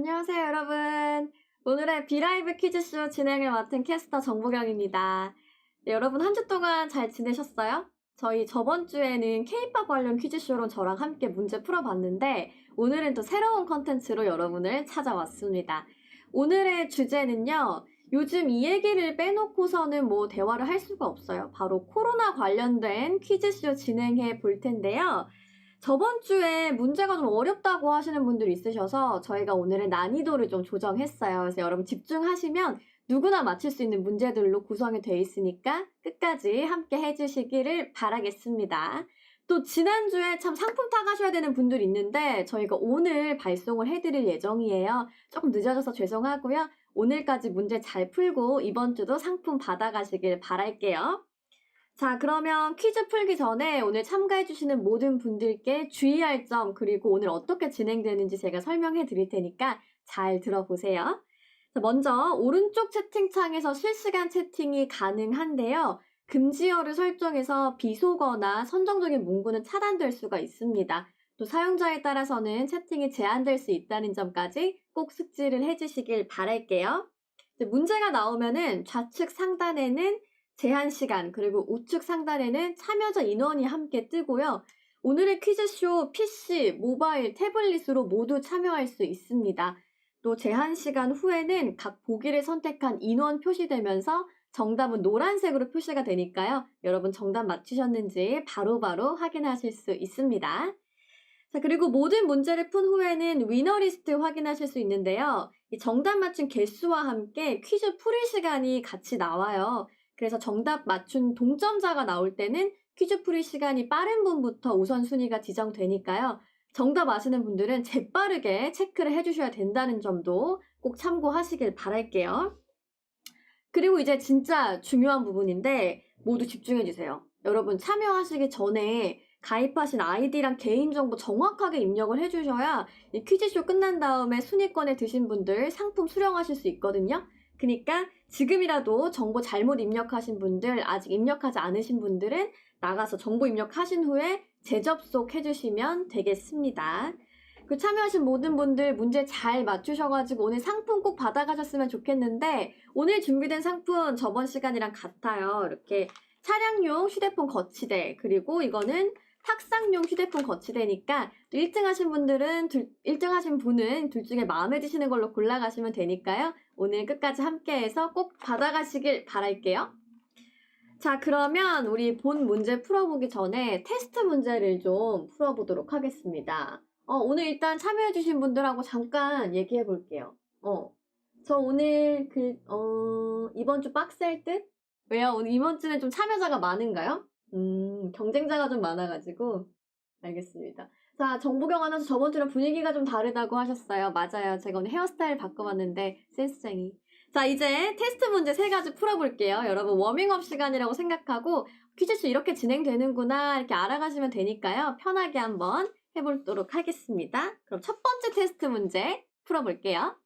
안녕하세요, 여러분. 오늘의 비라이브 퀴즈쇼 진행을 맡은 캐스터 정보경입니다. 네, 여러분 한 주 동안 잘 지내셨어요? 저희 저번 주에는 K-pop 관련 퀴즈쇼로 저랑 함께 문제 풀어봤는데 오늘은 또 새로운 컨텐츠로 여러분을 찾아왔습니다. 오늘의 주제는요. 요즘 이 얘기를 빼놓고서는 뭐 대화를 할 수가 없어요. 바로 코로나 관련된 퀴즈쇼 진행해 볼 텐데요. 저번 주에 문제가 좀 어렵다고 하시는 분들이 있으셔서 저희가 오늘은 난이도를 좀 조정했어요. 그래서 여러분 집중하시면 누구나 맞힐 수 있는 문제들로 구성이 되어 있으니까 끝까지 함께 해주시기를 바라겠습니다. 또 지난주에 참 상품 타가셔야 되는 분들이 있는데 저희가 오늘 발송을 해드릴 예정이에요. 조금 늦어져서 죄송하고요. 오늘까지 문제 잘 풀고 이번 주도 상품 받아가시길 바랄게요. 자, 그러면 퀴즈 풀기 전에 오늘 참가해주시는 모든 분들께 주의할 점, 그리고 오늘 어떻게 진행되는지 제가 설명해 드릴 테니까 잘 들어보세요. 자, 먼저 오른쪽 채팅창에서 실시간 채팅이 가능한데요. 금지어를 설정해서 비속어나 선정적인 문구는 차단될 수가 있습니다. 또 사용자에 따라서는 채팅이 제한될 수 있다는 점까지 꼭 숙지를 해주시길 바랄게요. 문제가 나오면은 좌측 상단에는 제한 시간, 그리고 우측 상단에는 참여자 인원이 함께 뜨고요. 오늘의 퀴즈쇼 PC, 모바일, 태블릿으로 모두 참여할 수 있습니다. 또 제한 시간 후에는 각 보기를 선택한 인원 표시되면서 정답은 노란색으로 표시가 되니까요. 여러분 정답 맞추셨는지 바로바로 확인하실 수 있습니다. 자, 그리고 모든 문제를 푼 후에는 위너 리스트 확인하실 수 있는데요. 이 정답 맞춘 개수와 함께 퀴즈 풀이 시간이 같이 나와요. 그래서 정답 맞춘 동점자가 나올 때는 퀴즈 풀이 시간이 빠른 분부터 우선순위가 지정되니까요. 정답 아시는 분들은 재빠르게 체크를 해주셔야 된다는 점도 꼭 참고하시길 바랄게요. 그리고 이제 진짜 중요한 부분인데 모두 집중해주세요. 여러분 참여하시기 전에 가입하신 아이디랑 개인정보 정확하게 입력을 해주셔야 이 퀴즈쇼 끝난 다음에 순위권에 드신 분들 상품 수령하실 수 있거든요. 그러니까 지금이라도 정보 잘못 입력하신 분들, 아직 입력하지 않으신 분들은 나가서 정보 입력하신 후에 재접속 해주시면 되겠습니다. 그 참여하신 모든 분들 문제 잘 맞추셔가지고 오늘 상품 꼭 받아가셨으면 좋겠는데 오늘 준비된 상품 저번 시간이랑 같아요. 이렇게 차량용 휴대폰 거치대, 그리고 이거는 탁상용 휴대폰 거치대니까 1등 하신 분들은 1등 하신 분은 둘 중에 마음에 드시는 걸로 골라가시면 되니까요. 오늘 끝까지 함께해서 꼭 받아가시길 바랄게요. 자, 그러면 우리 본 문제 풀어보기 전에 테스트 문제를 좀 풀어보도록 하겠습니다. 오늘 일단 참여해주신 분들하고 잠깐 얘기해 볼게요. 저 오늘 이번 주 빡셀 듯? 왜요? 오늘 이번 주는 좀 참여자가 많은가요? 경쟁자가 좀 많아가지고. 알겠습니다. 자, 정보경 아나운서 저번 주랑 분위기가 좀 다르다고 하셨어요. 맞아요. 제가 오늘 헤어스타일 바꿔봤는데 센스쟁이. 자, 이제 테스트 문제 3가지 풀어볼게요. 여러분 워밍업 시간이라고 생각하고 퀴즈쇼 이렇게 진행되는구나 이렇게 알아가시면 되니까요. 편하게 한번 해보도록 하겠습니다. 그럼 첫 번째 테스트 문제 풀어볼게요.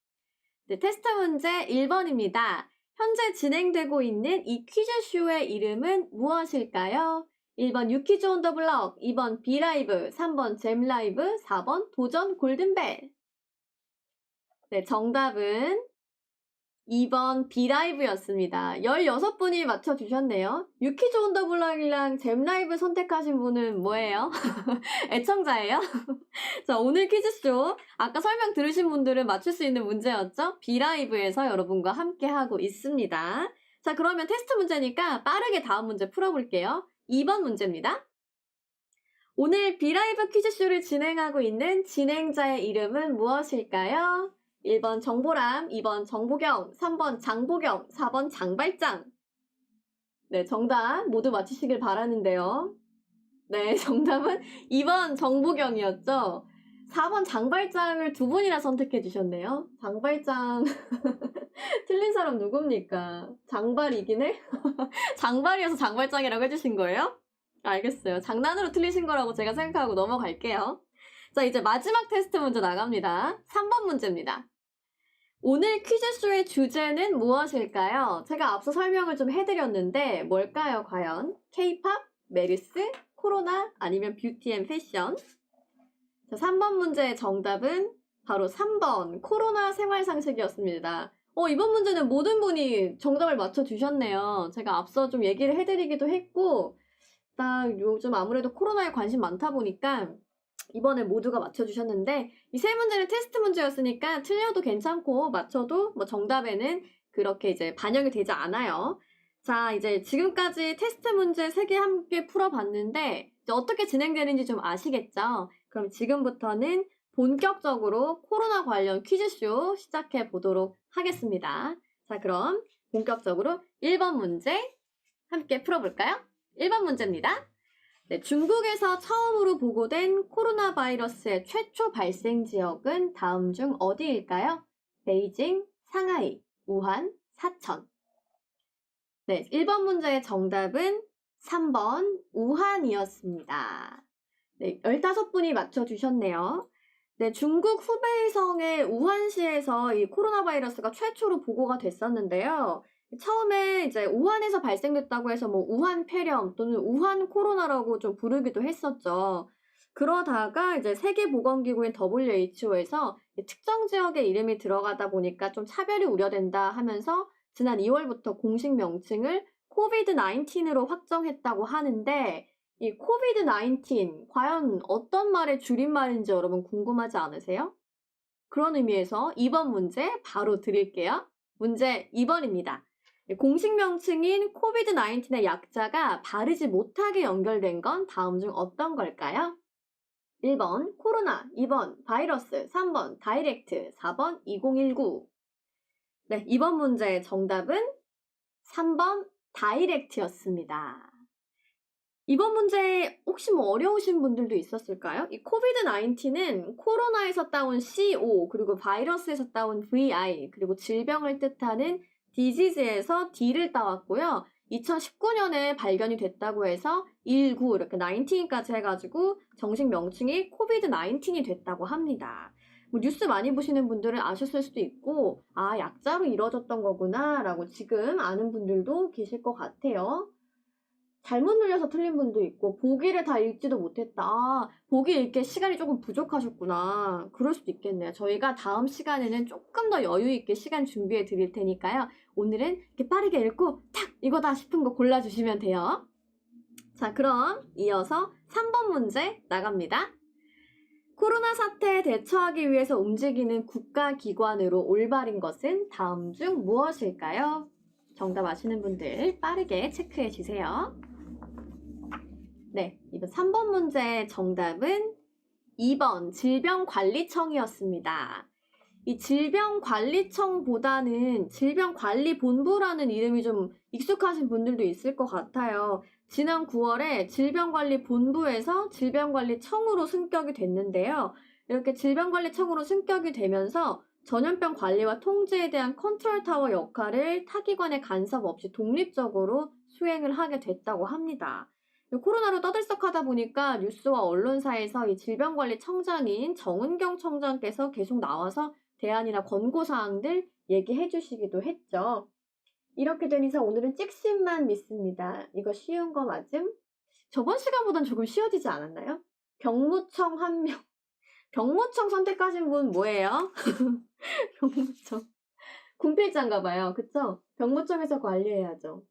네, 테스트 문제 1번입니다. 현재 진행되고 있는 이 퀴즈쇼의 이름은 무엇일까요? 1번 유퀴즈 온 더 블럭, 2번 비라이브, 3번 잼라이브, 4번 도전 골든벨. 네, 정답은 2번 비라이브였습니다. 16분이 맞춰주셨네요. 유퀴즈 온 더 블럭이랑 잼라이브 선택하신 분은 뭐예요? 애청자예요? 자, 오늘 퀴즈쇼 아까 설명 들으신 분들은 맞출 수 있는 문제였죠? 비라이브에서 여러분과 함께하고 있습니다. 자, 그러면 테스트 문제니까 빠르게 다음 문제 풀어볼게요. 2번 문제입니다. 오늘 비라이브 퀴즈쇼를 진행하고 있는 진행자의 이름은 무엇일까요? 1번 정보람, 2번 정보경, 3번 장보경, 4번 장발장. 네, 정답 모두 맞히시길 바라는데요. 네, 정답은 2번 정보경이었죠. 4번 장발장을 2분이나 선택해 주셨네요. 장발장 틀린 사람 누굽니까? 장발이긴 해? 장발이어서 장발장이라고 해주신 거예요? 알겠어요. 장난으로 틀리신 거라고 제가 생각하고 넘어갈게요. 자, 이제 마지막 테스트 문제 나갑니다. 3번 문제입니다. 오늘 퀴즈쇼의 주제는 무엇일까요? 제가 앞서 설명을 좀 해드렸는데 뭘까요, 과연? K-pop, 메르스, 코로나, 아니면 뷰티 앤 패션? 자, 3번 문제의 정답은 바로 3번 코로나 생활상식이었습니다. 이번 문제는 모든 분이 정답을 맞춰주셨네요. 제가 앞서 좀 얘기를 해드리기도 했고, 딱 요즘 아무래도 코로나에 관심 많다 보니까 이번에 모두가 맞춰주셨는데, 이 세 문제는 테스트 문제였으니까 틀려도 괜찮고 맞춰도 뭐 정답에는 그렇게 이제 반영이 되지 않아요. 자, 이제 지금까지 테스트 문제 3개 함께 풀어봤는데 이제 어떻게 진행되는지 좀 아시겠죠? 그럼 지금부터는 본격적으로 코로나 관련 퀴즈쇼 시작해 보도록 하겠습니다. 자, 그럼 본격적으로 1번 문제 함께 풀어볼까요? 1번 문제입니다. 네, 중국에서 처음으로 보고된 코로나 바이러스의 최초 발생 지역은 다음 중 어디일까요? 베이징, 상하이, 우한, 사천. 네, 1번 문제의 정답은 3번 우한이었습니다. 네, 15분이 맞춰주셨네요. 네, 중국 후베이성의 우한시에서 이 코로나 바이러스가 최초로 보고가 됐었는데요. 처음에 이제 우한에서 발생됐다고 해서 뭐 우한 폐렴 또는 우한 코로나라고 좀 부르기도 했었죠. 그러다가 이제 세계보건기구인 WHO에서 특정 지역의 이름이 들어가다 보니까 좀 차별이 우려된다 하면서 지난 2월부터 공식 명칭을 코비드-19으로 확정했다고 하는데 이 코비드-19 과연 어떤 말의 줄임말인지 여러분 궁금하지 않으세요? 그런 의미에서 2번 문제 바로 드릴게요. 문제 2번입니다. 공식 명칭인 코비드-19의 약자가 바르지 못하게 연결된 건 다음 중 어떤 걸까요? 1번 코로나, 2번 바이러스, 3번 다이렉트, 4번 2019. 네, 2번 문제의 정답은 3번 다이렉트였습니다. 이번 문제 혹시 뭐 어려우신 분들도 있었을까요? 이 코비드-19은 코로나에서 따온 CO, 그리고 바이러스에서 따온 VI, 그리고 질병을 뜻하는 disease에서 D를 따왔고요. 2019년에 발견이 됐다고 해서 19 이렇게 19까지 해가지고 정식 명칭이 코비드-19이 됐다고 합니다. 뭐 뉴스 많이 보시는 분들은 아셨을 수도 있고 아 약자로 이루어졌던 거구나 라고 지금 아는 분들도 계실 것 같아요. 잘못 눌려서 틀린 분도 있고 보기를 다 읽지도 못했다. 아, 보기 읽기에 시간이 조금 부족하셨구나. 그럴 수도 있겠네요. 저희가 다음 시간에는 조금 더 여유 있게 시간 준비해 드릴 테니까요. 오늘은 이렇게 빠르게 읽고 탁 이거다 싶은 거 골라주시면 돼요. 자, 그럼 이어서 3번 문제 나갑니다. 코로나 사태에 대처하기 위해서 움직이는 국가기관으로 올바른 것은 다음 중 무엇일까요? 정답 아시는 분들 빠르게 체크해 주세요. 네, 이번 3번 문제의 정답은 2번 질병관리청이었습니다. 이 질병관리청보다는 질병관리본부라는 이름이 좀 익숙하신 분들도 있을 것 같아요. 지난 9월에 질병관리본부에서 질병관리청으로 승격이 됐는데요. 이렇게 질병관리청으로 승격이 되면서 전염병 관리와 통제에 대한 컨트롤타워 역할을 타기관의 간섭 없이 독립적으로 수행을 하게 됐다고 합니다. 코로나로 떠들썩하다 보니까 뉴스와 언론사에서 이 질병관리청장인 정은경 청장께서 계속 나와서 대안이나 권고사항들 얘기해 주시기도 했죠. 이렇게 된 이상 오늘은 찍심만 믿습니다. 이거 쉬운 거 맞음? 저번 시간보단 조금 쉬워지지 않았나요? 병무청 한 명. 병무청 선택하신 분 뭐예요? 병무청. 군필자인가 봐요. 그쵸? 병무청에서 관리해야죠.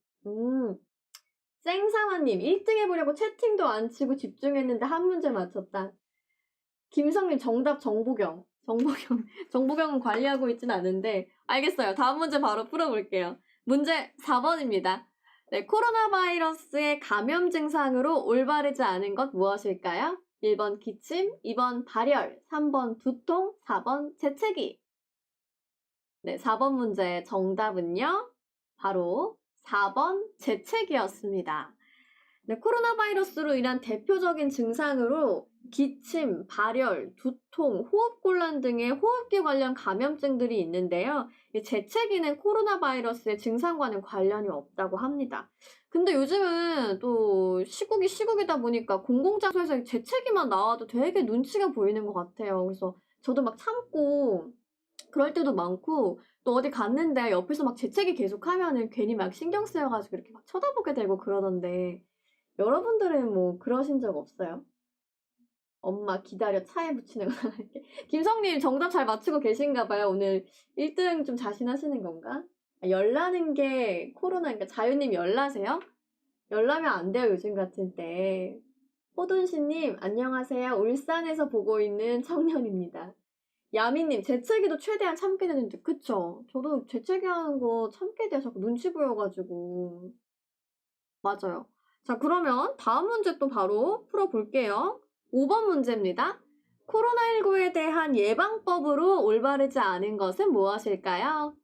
쌩상아님 1등 해보려고 채팅도 안 치고 집중했는데 한 문제 맞췄다. 김성님 정답 정보경. 정보경은 관리하고 있진 않은데 알겠어요. 다음 문제 바로 풀어볼게요. 문제 4번입니다. 네, 코로나 바이러스의 감염 증상으로 올바르지 않은 것 무엇일까요? 1번 기침, 2번 발열, 3번 두통, 4번 재채기. 네, 4번 문제의 정답은요. 바로 4번 재채기였습니다. 네, 코로나 바이러스로 인한 대표적인 증상으로 기침, 발열, 두통, 호흡곤란 등의 호흡기 관련 감염증들이 있는데요. 재채기는 코로나 바이러스의 증상과는 관련이 없다고 합니다. 근데 요즘은 또 시국이다 보니까 공공장소에서 재채기만 나와도 되게 눈치가 보이는 것 같아요. 그래서 저도 막 참고 그럴 때도 많고 또 어디 갔는데 옆에서 막 재채기 계속 하면은 괜히 막 신경 쓰여가지고 이렇게 막 쳐다보게 되고 그러던데 여러분들은 뭐 그러신 적 없어요? 엄마 기다려 차에 붙이는 거 할게. 김성님 정답 잘 맞추고 계신가 봐요. 오늘 1등 좀 자신하시는 건가? 열나는 게 코로나니까 자유님 열나세요? 열나면 안 돼요, 요즘 같은 때. 호돈씨님, 안녕하세요. 울산에서 보고 있는 청년입니다. 야미님, 재채기도 최대한 참게 되는데, 그쵸? 저도 재채기 하는 거 참게 돼서 눈치 보여가지고. 맞아요. 자, 그러면 다음 문제 또 바로 풀어볼게요. 5번 문제입니다. 코로나19에 대한 예방법으로 올바르지 않은 것은 무엇일까요?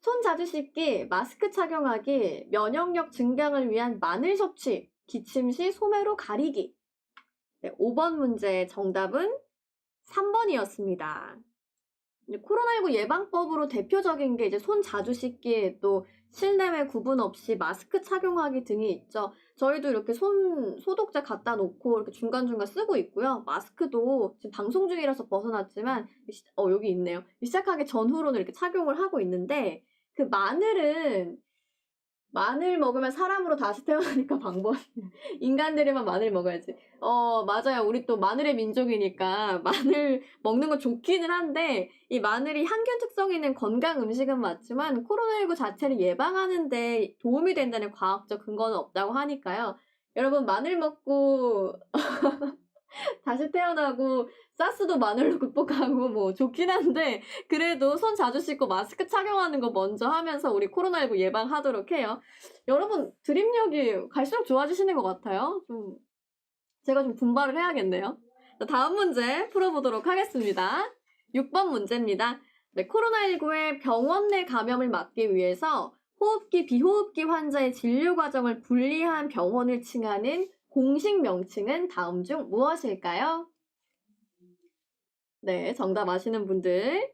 손 자주 씻기, 마스크 착용하기, 면역력 증강을 위한 마늘 섭취, 기침 시 소매로 가리기. 네, 5번 문제의 정답은 3번이었습니다. 코로나19 예방법으로 대표적인 게 이제 손 자주 씻기, 또 실내외 구분 없이 마스크 착용하기 등이 있죠. 저희도 이렇게 손 소독제 갖다 놓고 이렇게 중간중간 쓰고 있고요. 마스크도 지금 방송 중이라서 벗어났지만, 여기 있네요. 시작하기 전후로는 이렇게 착용을 하고 있는데, 그 마늘 먹으면 사람으로 다시 태어나니까 방법. 인간들이만 마늘 먹어야지. 맞아요. 우리 또 마늘의 민족이니까 마늘 먹는 건 좋기는 한데, 이 마늘이 항균 특성 있는 건강 음식은 맞지만, 코로나19 자체를 예방하는데 도움이 된다는 과학적 근거는 없다고 하니까요. 여러분, 마늘 먹고, 다시 태어나고, 사스도 마늘로 극복하고, 뭐, 좋긴 한데, 그래도 손 자주 씻고 마스크 착용하는 거 먼저 하면서 우리 코로나19 예방하도록 해요. 여러분, 드립력이 갈수록 좋아지시는 것 같아요. 제가 좀 분발을 해야겠네요. 자, 다음 문제 풀어보도록 하겠습니다. 6번 문제입니다. 네, 코로나19의 병원 내 감염을 막기 위해서 호흡기, 비호흡기 환자의 진료 과정을 분리한 병원을 칭하는 공식 명칭은 다음 중 무엇일까요? 네, 정답 아시는 분들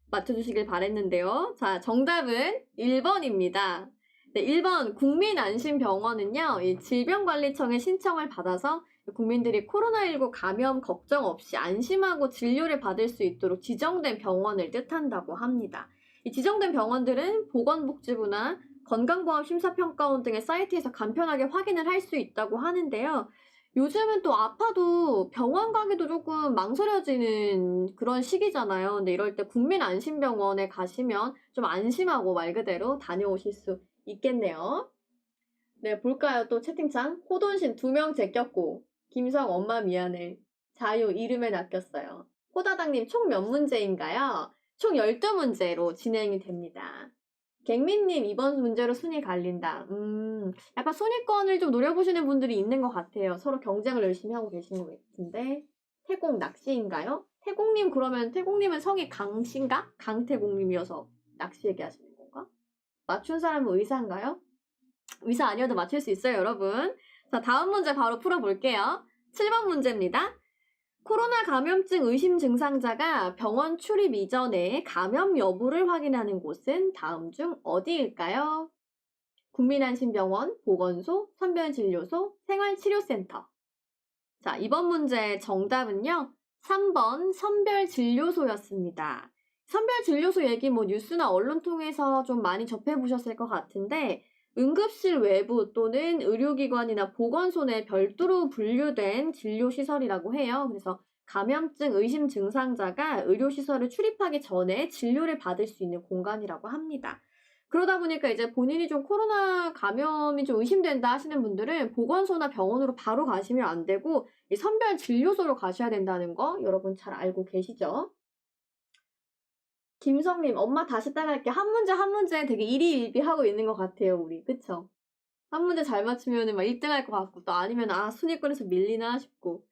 맞춰주시길 바랬는데요. 자, 정답은 1번입니다. 네, 1번 국민안심병원은요, 이 질병관리청의 신청을 받아서 국민들이 코로나19 감염 걱정 없이 안심하고 진료를 받을 수 있도록 지정된 병원을 뜻한다고 합니다. 이 지정된 병원들은 보건복지부나 건강보험심사평가원 등의 사이트에서 간편하게 확인을 할 수 있다고 하는데요. 요즘은 또 아파도 병원 가기도 조금 망설여지는 그런 시기잖아요. 근데 이럴 때 국민안심병원에 가시면 좀 안심하고 말 그대로 다녀오실 수 있겠네요. 네, 볼까요? 또 채팅창. 호돈신 2명 제꼈고, 김성 엄마 미안해. 자유 이름에 낚였어요. 호다당님 총 몇 문제인가요? 총 12문제로 진행이 됩니다. 갱민님 이번 문제로 순위 갈린다. 약간 순위권을 좀 노려보시는 분들이 있는 것 같아요. 서로 경쟁을 열심히 하고 계시는 것 같은데. 태공 낚시인가요? 태공님 그러면 태공님은 성이 강신가? 강태공님이어서 낚시 얘기하시는 건가? 맞춘 사람은 의사인가요? 의사 아니어도 맞출 수 있어요, 여러분. 자, 다음 문제 바로 풀어볼게요. 7번 문제입니다. 코로나 감염증 의심 증상자가 병원 출입 이전에 감염 여부를 확인하는 곳은 다음 중 어디일까요? 국민안심병원, 보건소, 선별진료소, 생활치료센터. 자, 이번 문제의 정답은요. 3번 선별진료소였습니다. 선별진료소 얘기 뭐 뉴스나 언론 통해서 좀 많이 접해보셨을 것 같은데 응급실 외부 또는 의료기관이나 보건소 내 별도로 분류된 진료시설이라고 해요. 그래서 감염증 의심 증상자가 의료시설을 출입하기 전에 진료를 받을 수 있는 공간이라고 합니다. 그러다 보니까 이제 본인이 좀 코로나 감염이 좀 의심된다 하시는 분들은 보건소나 병원으로 바로 가시면 안 되고 이 선별 진료소로 가셔야 된다는 거 여러분 잘 알고 계시죠? 김성님, 엄마 다시 따라할게. 한 문제 한 문제 되게 일희일비하고 있는 것 같아요, 우리. 그쵸? 한 문제 잘 맞추면 막 1등 할 것 같고, 또 아니면 순위권에서 밀리나 싶고.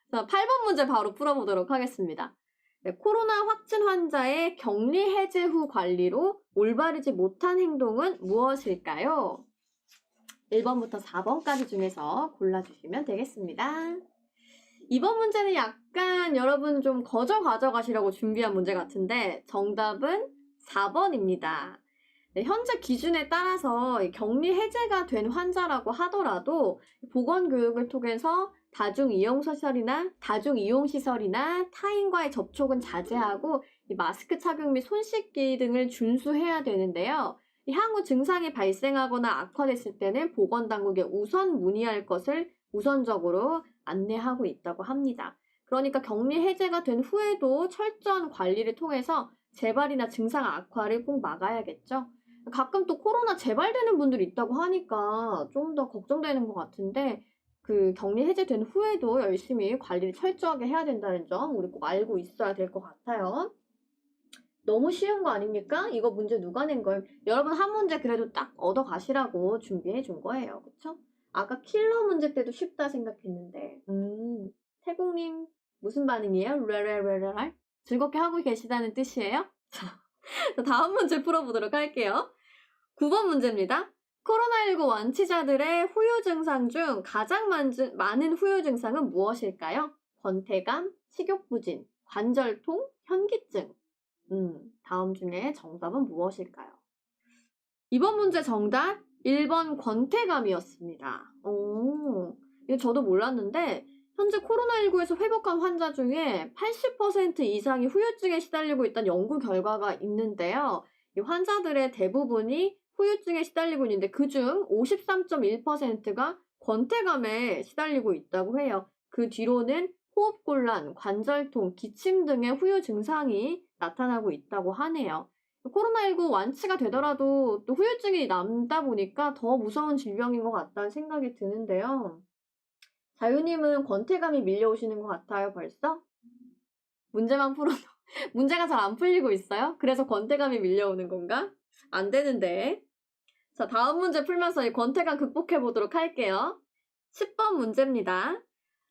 자, 8번 문제 바로 풀어보도록 하겠습니다. 네, 코로나 확진 환자의 격리 해제 후 관리로 올바르지 못한 행동은 무엇일까요? 1번부터 4번까지 중에서 골라주시면 되겠습니다. 이번 문제는 약간 여러분 좀 거저 가져가시려고 준비한 문제 같은데 정답은 4번입니다. 네, 현재 기준에 따라서 격리 해제가 된 환자라고 하더라도 보건교육을 통해서 다중이용시설이나 타인과의 접촉은 자제하고 마스크 착용 및 손 씻기 등을 준수해야 되는데요. 향후 증상이 발생하거나 악화됐을 때는 보건당국에 우선 문의할 것을 우선적으로 안내하고 있다고 합니다. 그러니까 격리 해제가 된 후에도 철저한 관리를 통해서 재발이나 증상 악화를 꼭 막아야겠죠. 가끔 또 코로나 재발되는 분들이 있다고 하니까 좀 더 걱정되는 것 같은데 그 격리 해제된 후에도 열심히 관리를 철저하게 해야 된다는 점 우리 꼭 알고 있어야 될 것 같아요. 너무 쉬운 거 아닙니까? 이거 문제 누가 낸 거예요? 여러분 한 문제 그래도 딱 얻어 가시라고 준비해 준 거예요. 그쵸? 아까 킬러 문제 때도 쉽다 생각했는데. 태국님 무슨 반응이에요? 레레레레랄? 즐겁게 하고 계시다는 뜻이에요? 자, 다음 문제 풀어보도록 할게요. 9번 문제입니다. 코로나19 완치자들의 후유 증상 중 가장 많은 후유 증상은 무엇일까요? 권태감, 식욕부진, 관절통, 현기증. 다음 중에 정답은 무엇일까요? 이번 문제 정답 1번 권태감이었습니다. 이거 저도 몰랐는데 현재 코로나19에서 회복한 환자 중에 80% 이상이 후유증에 시달리고 있다는 연구 결과가 있는데요. 이 환자들의 대부분이 후유증에 시달리고 있는데 그중 53.1%가 권태감에 시달리고 있다고 해요. 그 뒤로는 호흡곤란, 관절통, 기침 등의 후유 증상이 나타나고 있다고 하네요. 코로나19 완치가 되더라도 또 후유증이 남다 보니까 더 무서운 질병인 것 같다는 생각이 드는데요. 자유님은 권태감이 밀려오시는 것 같아요, 벌써? 문제만 풀어도 문제가 잘 안 풀리고 있어요? 그래서 권태감이 밀려오는 건가? 안 되는데. 자, 다음 문제 풀면서 이 권태감 극복해 보도록 할게요. 10번 문제입니다.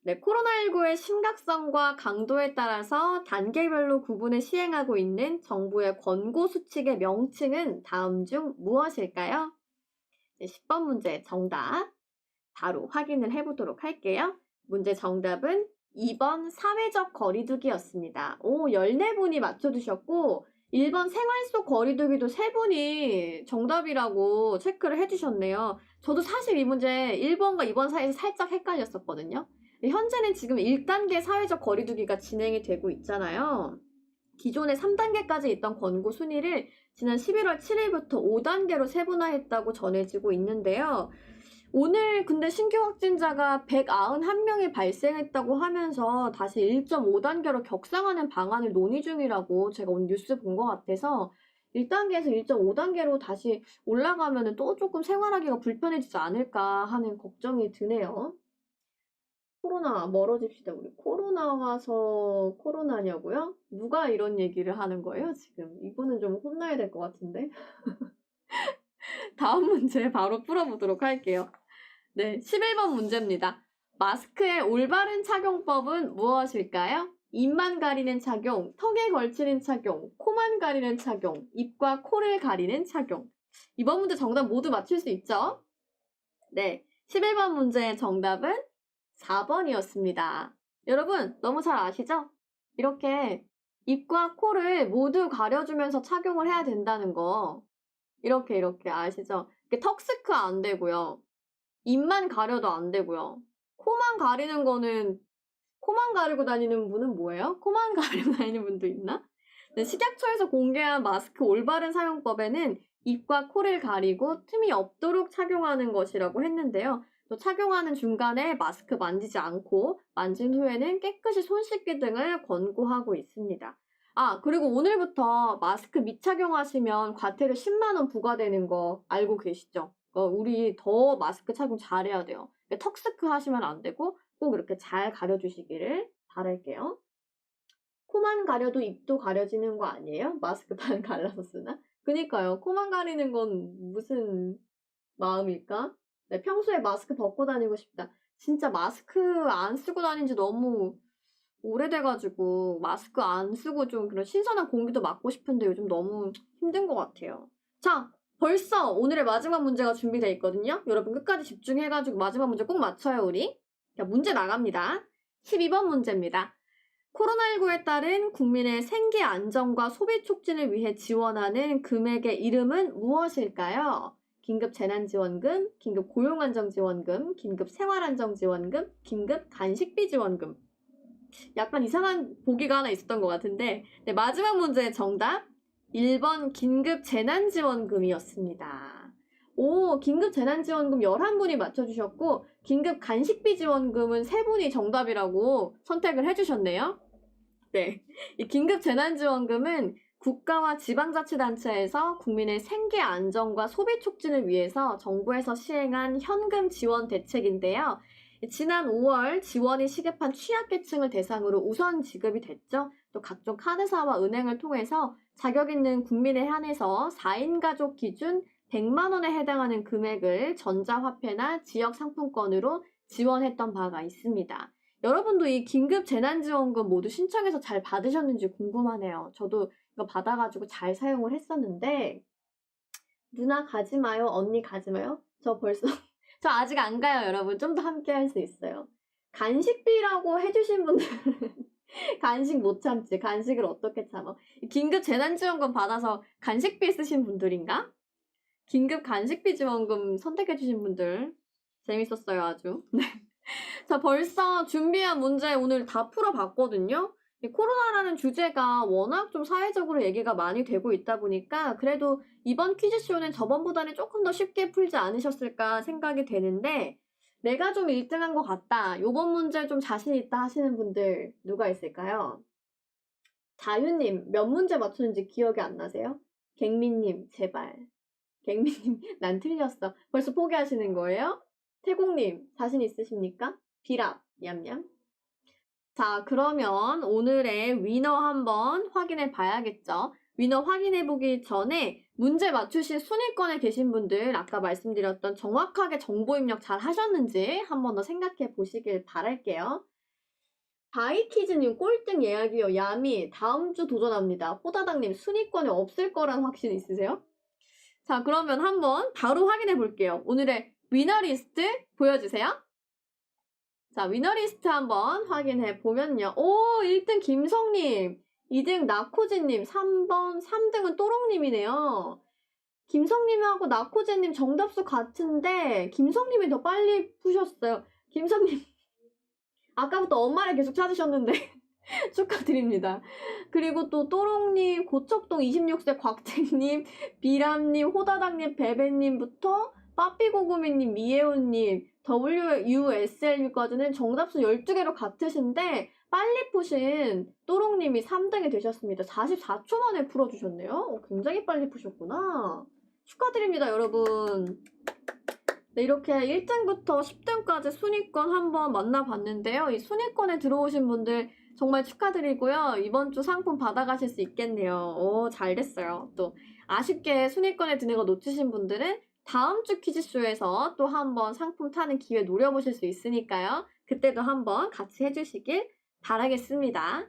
네, 코로나19의 심각성과 강도에 따라서 단계별로 구분해 시행하고 있는 정부의 권고 수칙의 명칭은 다음 중 무엇일까요? 네, 10번 문제 정답 바로 확인을 해보도록 할게요. 문제 정답은 2번 사회적 거리두기였습니다. 14분이 맞춰주셨고 1번 생활 속 거리두기도 3분이 정답이라고 체크를 해주셨네요. 저도 사실 이 문제 1번과 2번 사이에서 살짝 헷갈렸었거든요. 현재는 지금 1단계 사회적 거리두기가 진행이 되고 있잖아요. 기존에 3단계까지 있던 권고 순위를 지난 11월 7일부터 5단계로 세분화했다고 전해지고 있는데요. 오늘 근데 신규 확진자가 191명이 발생했다고 하면서 다시 1.5단계로 격상하는 방안을 논의 중이라고 제가 오늘 뉴스 본 것 같아서 1단계에서 1.5단계로 다시 올라가면 또 조금 생활하기가 불편해지지 않을까 하는 걱정이 드네요. 코로나 멀어집시다. 우리 코로나 와서 코로나냐고요? 누가 이런 얘기를 하는 거예요, 지금? 이분은 좀 혼나야 될 것 같은데. 다음 문제 바로 풀어보도록 할게요. 네, 11번 문제입니다. 마스크의 올바른 착용법은 무엇일까요? 입만 가리는 착용, 턱에 걸치는 착용, 코만 가리는 착용, 입과 코를 가리는 착용. 이번 문제 정답 모두 맞출 수 있죠? 네, 11번 문제의 정답은 4번이었습니다. 여러분, 너무 잘 아시죠? 이렇게 입과 코를 모두 가려주면서 착용을 해야 된다는 거. 이렇게 아시죠? 턱스크 안 되고요. 입만 가려도 안 되고요. 코만 가리는 거는 코만 가리고 다니는 분은 뭐예요? 코만 가리고 다니는 분도 있나? 네, 식약처에서 공개한 마스크 올바른 사용법에는 입과 코를 가리고 틈이 없도록 착용하는 것이라고 했는데요. 또 착용하는 중간에 마스크 만지지 않고 만진 후에는 깨끗이 손 씻기 등을 권고하고 있습니다. 아, 그리고 오늘부터 마스크 미착용하시면 과태료 10만 원 부과되는 거 알고 계시죠? 우리 더 마스크 착용 잘해야 돼요. 턱스크 하시면 안 되고 꼭 이렇게 잘 가려주시기를 바랄게요. 코만 가려도 입도 가려지는 거 아니에요? 마스크만 갈라서 쓰나? 그니까요. 코만 가리는 건 무슨 마음일까? 네, 평소에 마스크 벗고 다니고 싶다. 진짜 마스크 안 쓰고 다닌 지 너무 오래돼가지고 마스크 안 쓰고 좀 그런 신선한 공기도 맡고 싶은데 요즘 너무 힘든 것 같아요. 자, 벌써 오늘의 마지막 문제가 준비되어 있거든요. 여러분 끝까지 집중해가지고 마지막 문제 꼭 맞춰요, 우리. 자, 문제 나갑니다. 12번 문제입니다. 코로나19에 따른 국민의 생계 안정과 소비 촉진을 위해 지원하는 금액의 이름은 무엇일까요? 긴급 재난지원금, 긴급 고용안정지원금, 긴급 생활안정지원금, 긴급 간식비 지원금. 약간 이상한 보기가 하나 있었던 것 같은데 네, 마지막 문제의 정답 1번 긴급 재난지원금이었습니다. 오, 긴급 재난지원금 11분이 맞춰주셨고 긴급 간식비 지원금은 3분이 정답이라고 선택을 해주셨네요. 네. 이 긴급 재난지원금은 국가와 지방자치단체에서 국민의 생계 안정과 소비 촉진을 위해서 정부에서 시행한 현금 지원 대책인데요. 지난 5월 지원이 시급한 취약계층을 대상으로 우선 지급이 됐죠. 또 각종 카드사와 은행을 통해서 자격 있는 국민에 한해서 4인 가족 기준 100만 원에 해당하는 금액을 전자화폐나 지역 상품권으로 지원했던 바가 있습니다. 여러분도 이 긴급 재난지원금 모두 신청해서 잘 받으셨는지 궁금하네요. 저도 이거 받아가지고 잘 사용을 했었는데 누나 가지 마요, 언니 가지 마요. 저 벌써 저 아직 안 가요, 여러분. 좀 더 함께 할 수 있어요. 간식비라고 해주신 분들은 간식 못 참지. 간식을 어떻게 참아? 긴급 재난지원금 받아서 간식비 쓰신 분들인가? 긴급 간식비 지원금 선택해주신 분들 재밌었어요, 아주. 자, 벌써 준비한 문제 오늘 다 풀어봤거든요. 이 코로나라는 주제가 워낙 좀 사회적으로 얘기가 많이 되고 있다 보니까 그래도 이번 퀴즈쇼는 저번보다는 조금 더 쉽게 풀지 않으셨을까 생각이 되는데 내가 좀 1등한 것 같다. 요번 문제 좀 자신 있다 하시는 분들 누가 있을까요? 자유님, 몇 문제 맞추는지 기억이 안 나세요? 갱민님, 제발. 갱민님, 난 틀렸어. 벌써 포기하시는 거예요? 태공님, 자신 있으십니까? 비랍, 냠냠. 자, 그러면 오늘의 위너 한번 확인해 봐야겠죠? 위너 확인해 보기 전에 문제 맞추실 순위권에 계신 분들 아까 말씀드렸던 정확하게 정보 입력 잘 하셨는지 한번 더 생각해 보시길 바랄게요. 바이키즈님 꼴등 예약이요. 야미 다음 주 도전합니다. 호다닥님 순위권에 없을 거란 확신 있으세요? 자, 그러면 한번 바로 확인해 볼게요. 오늘의 위너리스트 보여주세요. 자, 위너리스트 한번 확인해 보면요. 오, 1등 김성님, 2등 나코지님, 3등은 또롱님이네요. 김성님하고 나코제님 정답수 같은데 김성님이 더 빨리 푸셨어요. 김성님 아까부터 엄마를 계속 찾으셨는데 축하드립니다. 그리고 또 또롱님, 고척동 26세 곽택님, 비람님, 호다닥님, 베베님부터 빠삐고구미님, 미예훈님, WUSL님까지는 정답수 12개로 같으신데 빨리 푸신 또롱님이 3등이 되셨습니다. 44초 만에 풀어주셨네요. 굉장히 빨리 푸셨구나. 축하드립니다, 여러분. 네, 이렇게 1등부터 10등까지 순위권 한번 만나봤는데요. 이 순위권에 들어오신 분들 정말 축하드리고요. 이번 주 상품 받아가실 수 있겠네요. 오, 잘 됐어요. 또 아쉽게 순위권에 드는 거 놓치신 분들은 다음 주 퀴즈쇼에서 또 한번 상품 타는 기회 노려보실 수 있으니까요. 그때도 한번 같이 해주시길 바라겠습니다.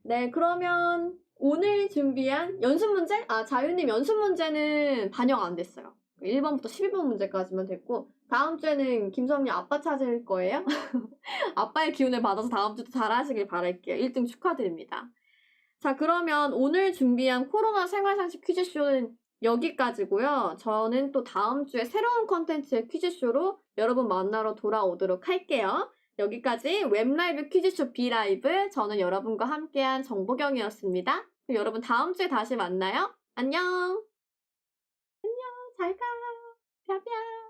네, 그러면 오늘 준비한 연습 문제? 자유님 연습 문제는 반영 안 됐어요. 1번부터 12번 문제까지만 됐고 다음 주에는 김성님 아빠 찾을 거예요? 아빠의 기운을 받아서 다음 주도 잘하시길 바랄게요. 1등 축하드립니다. 자, 그러면 오늘 준비한 코로나 생활상식 퀴즈쇼는 여기까지고요. 저는 또 다음 주에 새로운 컨텐츠의 퀴즈쇼로 여러분 만나러 돌아오도록 할게요. 여기까지 웹라이브 퀴즈쇼 B라이브, 저는 여러분과 함께한 정보경이었습니다. 여러분 다음 주에 다시 만나요. 안녕. 잘 가. 뿅뿅.